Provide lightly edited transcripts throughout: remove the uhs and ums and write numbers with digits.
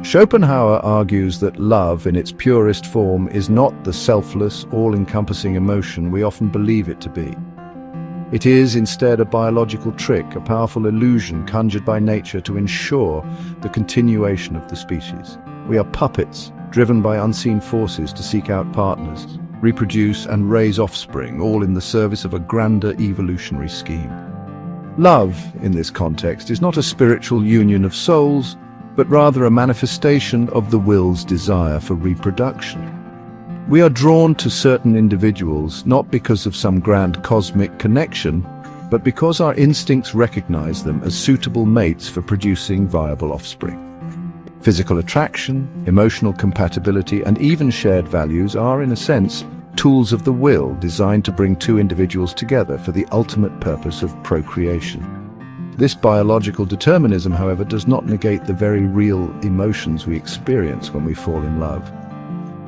Schopenhauer argues that love, in its purest form, is not the selfless, all-encompassing emotion we often believe it to be. It is instead a biological trick, a powerful illusion conjured by nature to ensure the continuation of the species. We are puppets, driven by unseen forces to seek out partners, reproduce and raise offspring, all in the service of a grander evolutionary scheme. Love, in this context, is not a spiritual union of souls, but rather a manifestation of the will's desire for reproduction. We are drawn to certain individuals not because of some grand cosmic connection, but because our instincts recognize them as suitable mates for producing viable offspring. Physical attraction, emotional compatibility, and even shared values are, in a sense, tools of the will designed to bring two individuals together for the ultimate purpose of procreation. This biological determinism, however, does not negate the very real emotions we experience when we fall in love.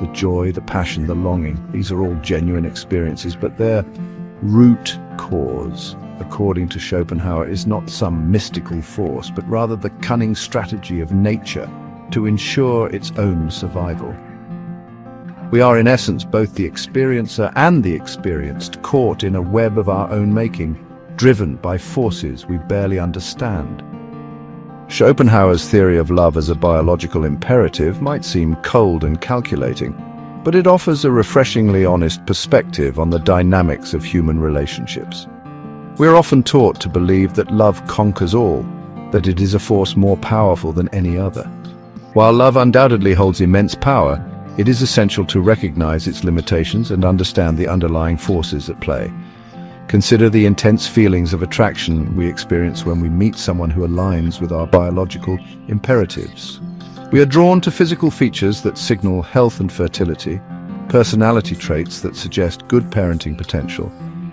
The joy, the passion, the longing, these are all genuine experiences, but their root cause, according to Schopenhauer, is not some mystical force, but rather the cunning strategy of nature to ensure its own survival. We are in essence both the experiencer and the experienced, caught in a web of our own making, driven by forces we barely understand. Schopenhauer's theory of love as a biological imperative might seem cold and calculating, but it offers a refreshingly honest perspective on the dynamics of human relationships. We are often taught to believe that love conquers all, that it is a force more powerful than any other. While love undoubtedly holds immense power, it is essential to recognize its limitations and understand the underlying forces at play. Consider the intense feelings of attraction we experience when we meet someone who aligns with our biological imperatives. We are drawn to physical features that signal health and fertility, personality traits that suggest good parenting potential,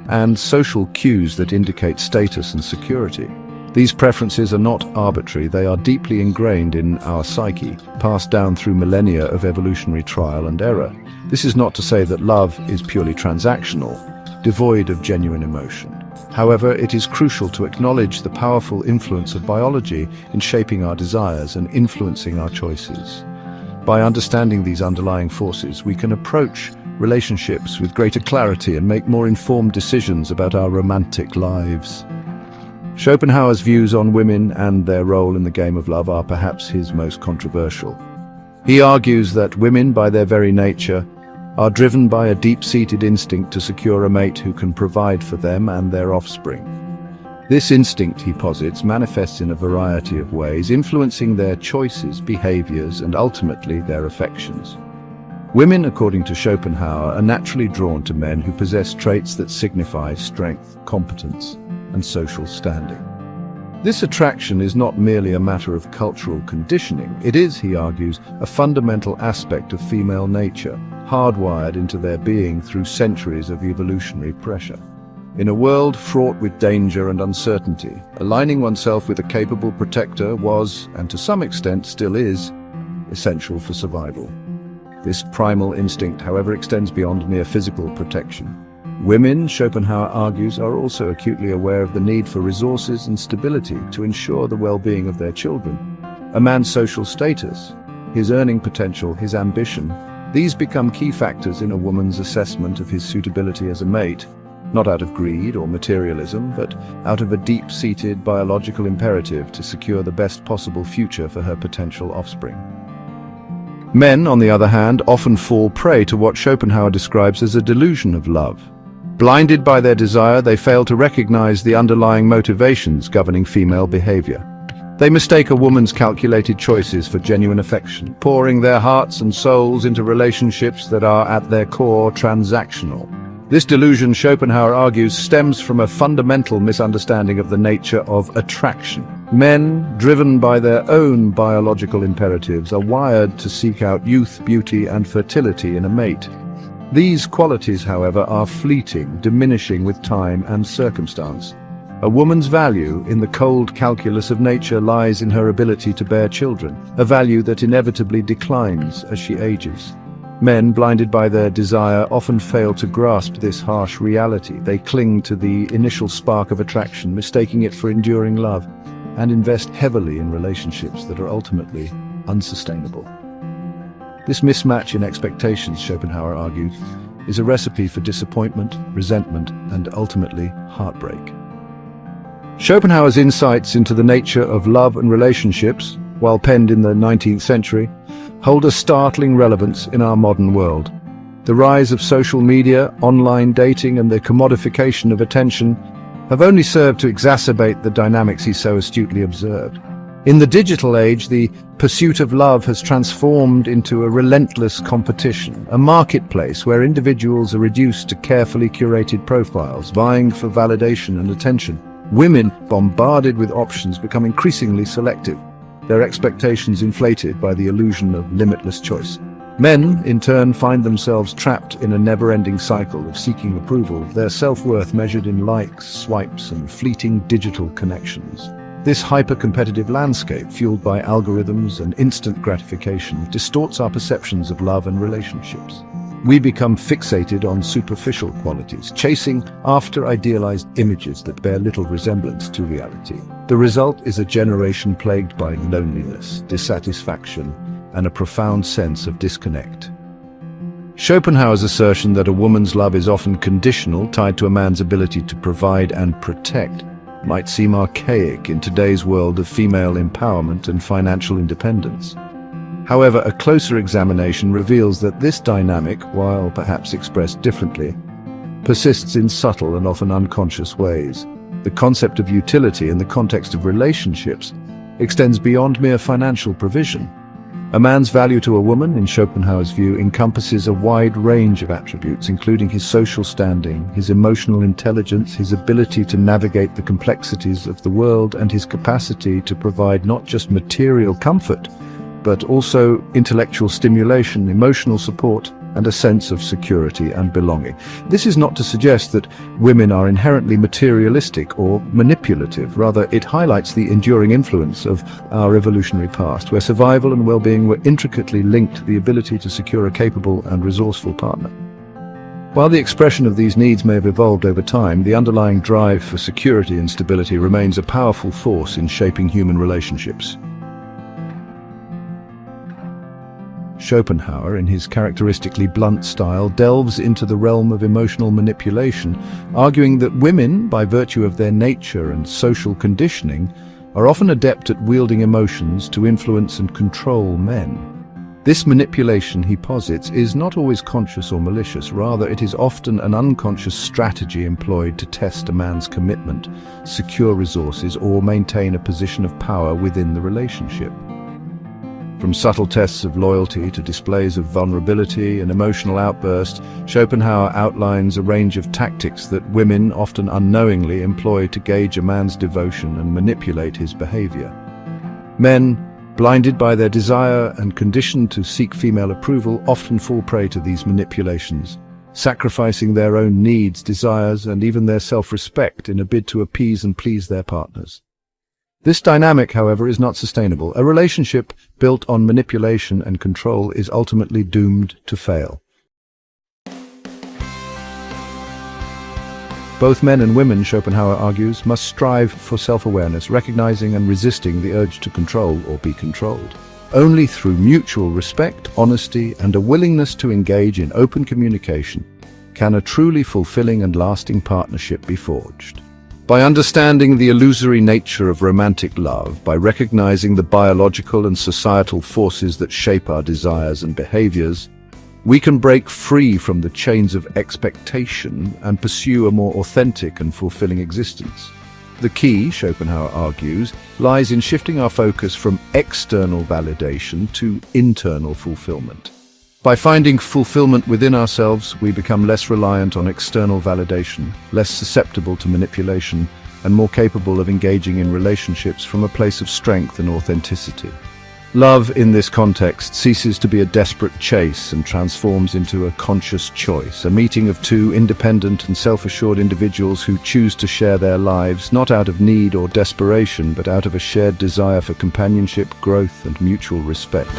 and social cues that indicate status and security. These preferences are not arbitrary, they are deeply ingrained in our psyche, passed down through millennia of evolutionary trial and error. This is not to say that love is purely transactional, devoid of genuine emotion. However, it is crucial to acknowledge the powerful influence of biology in shaping our desires and influencing our choices. By understanding these underlying forces, we can approach relationships with greater clarity and make more informed decisions about our romantic lives. Schopenhauer's views on women and their role in the game of love are perhaps his most controversial. He argues that women, by their very nature, are driven by a deep-seated instinct to secure a mate who can provide for them and their offspring. This instinct, he posits, manifests in a variety of ways, influencing their choices, behaviors, and ultimately their affections. Women, according to Schopenhauer, are naturally drawn to men who possess traits that signify strength, competence, and social standing. This attraction is not merely a matter of cultural conditioning. It is, he argues, a fundamental aspect of female nature, hardwired into their being through centuries of evolutionary pressure. In a world fraught with danger and uncertainty, aligning oneself with a capable protector was, and to some extent still is, essential for survival. This primal instinct, however, extends beyond mere physical protection. Women, Schopenhauer argues, are also acutely aware of the need for resources and stability to ensure the well-being of their children. A man's social status, his earning potential, his ambition, these become key factors in a woman's assessment of his suitability as a mate, not out of greed or materialism, but out of a deep-seated biological imperative to secure the best possible future for her potential offspring. Men, on the other hand, often fall prey to what Schopenhauer describes as a delusion of love. Blinded by their desire, they fail to recognize the underlying motivations governing female behavior. They mistake a woman's calculated choices for genuine affection, pouring their hearts and souls into relationships that are at their core transactional. This delusion, Schopenhauer argues, stems from a fundamental misunderstanding of the nature of attraction. Men, driven by their own biological imperatives, are wired to seek out youth, beauty, and fertility in a mate. These qualities, however, are fleeting, diminishing with time and circumstance. A woman's value in the cold calculus of nature lies in her ability to bear children, a value that inevitably declines as she ages. Men, blinded by their desire, often fail to grasp this harsh reality. They cling to the initial spark of attraction, mistaking it for enduring love, and invest heavily in relationships that are ultimately unsustainable. This mismatch in expectations, Schopenhauer argued, is a recipe for disappointment, resentment, and ultimately heartbreak. Schopenhauer's insights into the nature of love and relationships, while penned in the 19th century, hold a startling relevance in our modern world. The rise of social media, online dating, and the commodification of attention have only served to exacerbate the dynamics he so astutely observed. In the digital age, the pursuit of love has transformed into a relentless competition, a marketplace where individuals are reduced to carefully curated profiles, vying for validation and attention. Women, bombarded with options, become increasingly selective, their expectations inflated by the illusion of limitless choice. Men, in turn, find themselves trapped in a never-ending cycle of seeking approval, their self-worth measured in likes, swipes, and fleeting digital connections. This hyper-competitive landscape, fueled by algorithms and instant gratification, distorts our perceptions of love and relationships. We become fixated on superficial qualities, chasing after idealized images that bear little resemblance to reality. The result is a generation plagued by loneliness, dissatisfaction, and a profound sense of disconnect. Schopenhauer's assertion that a woman's love is often conditional, tied to a man's ability to provide and protect, might seem archaic in today's world of female empowerment and financial independence. However, a closer examination reveals that this dynamic, while perhaps expressed differently, persists in subtle and often unconscious ways. The concept of utility in the context of relationships extends beyond mere financial provision. A man's value to a woman, in Schopenhauer's view, encompasses a wide range of attributes, including his social standing, his emotional intelligence, his ability to navigate the complexities of the world, and his capacity to provide not just material comfort, but also intellectual stimulation, emotional support, and a sense of security and belonging. This is not to suggest that women are inherently materialistic or manipulative. Rather, it highlights the enduring influence of our evolutionary past, where survival and well-being were intricately linked to the ability to secure a capable and resourceful partner. While the expression of these needs may have evolved over time, the underlying drive for security and stability remains a powerful force in shaping human relationships. Schopenhauer, in his characteristically blunt style, delves into the realm of emotional manipulation, arguing that women, by virtue of their nature and social conditioning, are often adept at wielding emotions to influence and control men. This manipulation, he posits, is not always conscious or malicious. Rather, it is often an unconscious strategy employed to test a man's commitment, secure resources, or maintain a position of power within the relationship. From subtle tests of loyalty to displays of vulnerability and emotional outburst, Schopenhauer outlines a range of tactics that women often unknowingly employ to gauge a man's devotion and manipulate his behavior. Men, blinded by their desire and conditioned to seek female approval, often fall prey to these manipulations, sacrificing their own needs, desires, and even their self-respect in a bid to appease and please their partners. This dynamic, however, is not sustainable. A relationship built on manipulation and control is ultimately doomed to fail. Both men and women, Schopenhauer argues, must strive for self-awareness, recognizing and resisting the urge to control or be controlled. Only through mutual respect, honesty, and a willingness to engage in open communication can a truly fulfilling and lasting partnership be forged. By understanding the illusory nature of romantic love, by recognizing the biological and societal forces that shape our desires and behaviors, we can break free from the chains of expectation and pursue a more authentic and fulfilling existence. The key, Schopenhauer argues, lies in shifting our focus from external validation to internal fulfillment. By finding fulfillment within ourselves, we become less reliant on external validation, less susceptible to manipulation, and more capable of engaging in relationships from a place of strength and authenticity. Love, in this context, ceases to be a desperate chase and transforms into a conscious choice, a meeting of two independent and self-assured individuals who choose to share their lives, not out of need or desperation, but out of a shared desire for companionship, growth, and mutual respect.